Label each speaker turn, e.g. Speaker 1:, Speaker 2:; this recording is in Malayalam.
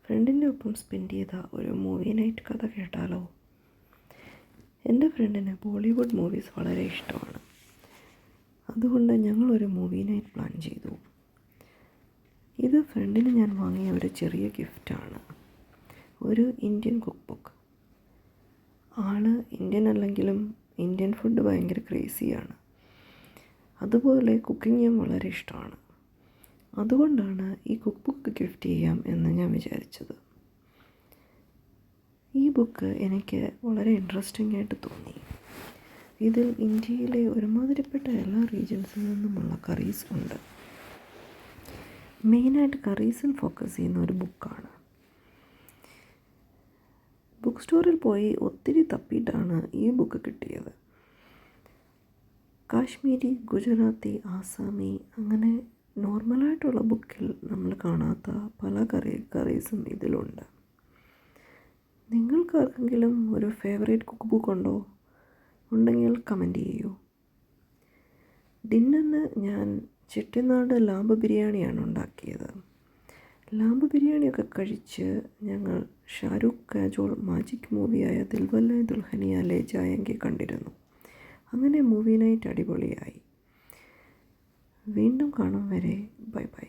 Speaker 1: ഫ്രണ്ടിൻ്റെ ഒപ്പം സ്പെൻഡ് ചെയ്ത ഒരു മൂവി നൈറ്റ് കഥ കേട്ടാലോ? എൻ്റെ ഫ്രണ്ടിന് ബോളിവുഡ് മൂവീസ് വളരെ ഇഷ്ടമാണ്. അതുകൊണ്ട് ഞങ്ങളൊരു മൂവി നൈറ്റ് പ്ലാൻ ചെയ്തു. ഇത് ഫ്രണ്ടിന് ഞാൻ വാങ്ങിയ ഒരു ചെറിയ ഗിഫ്റ്റാണ്. ഒരു ഇന്ത്യൻ കുക്ക് ബുക്ക്. ആള് ഇന്ത്യൻ അല്ലെങ്കിലും ഇന്ത്യൻ ഫുഡ് ഭയങ്കര ക്രേസിയാണ്. അതുപോലെ കുക്കിങ്ങും വളരെ ഇഷ്ടമാണ്. അതുകൊണ്ടാണ് ഈ കുക്ക് ബുക്ക് ഗിഫ്റ്റ് ചെയ്യാം എന്ന് ഞാൻ വിചാരിച്ചത്. ഈ ബുക്ക് എനിക്ക് വളരെ ഇൻട്രസ്റ്റിംഗ് ആയിട്ട് തോന്നി. ഇതിൽ ഇന്ത്യയിലെ ഒരുമാതിരിപ്പെട്ട എല്ലാ റീജിയൻസിൽ നിന്നുമുള്ള കറീസ് ഉണ്ട്. മെയിനായിട്ട് കറീസിൽ ഫോക്കസ് ചെയ്യുന്ന ഒരു ബുക്കാണ്. ബുക്ക് സ്റ്റോറിൽ പോയി ഒത്തിരി തപ്പിയിട്ടാണ് ഈ ബുക്ക് കിട്ടിയത്. കാശ്മീരി, ഗുജറാത്തി, ആസാമി അങ്ങനെ നോർമലായിട്ടുള്ള ബുക്കിൽ നമ്മൾ കാണാത്ത പല കറീസും ഇതിലുണ്ട്. നിങ്ങൾക്കാർക്കെങ്കിലും ഒരു ഫേവറേറ്റ് കുക്ക് ബുക്ക് ഉണ്ടോ? ഉണ്ടെങ്കിൽ കമൻറ്റ് ചെയ്യൂ. ഡിന്നറിന് ഞാൻ ചെട്ടിനാട് ലാമ്പ് ബിരിയാണിയാണ് ഉണ്ടാക്കിയത്. ലാമ്പ് ബിരിയാണിയൊക്കെ കഴിച്ച് ഞങ്ങൾ ഷാരൂഖ് കാജോൾ മാജിക് മൂവിയായ ദിൽവാലെ ദുൽഹനിയ ലേ ജായേംഗെ കണ്ടിരുന്നു. അങ്ങനെ മൂവി നൈറ്റ് അടിപൊളിയായി. വീണ്ടും കാണും വരെ ബൈ ബൈ.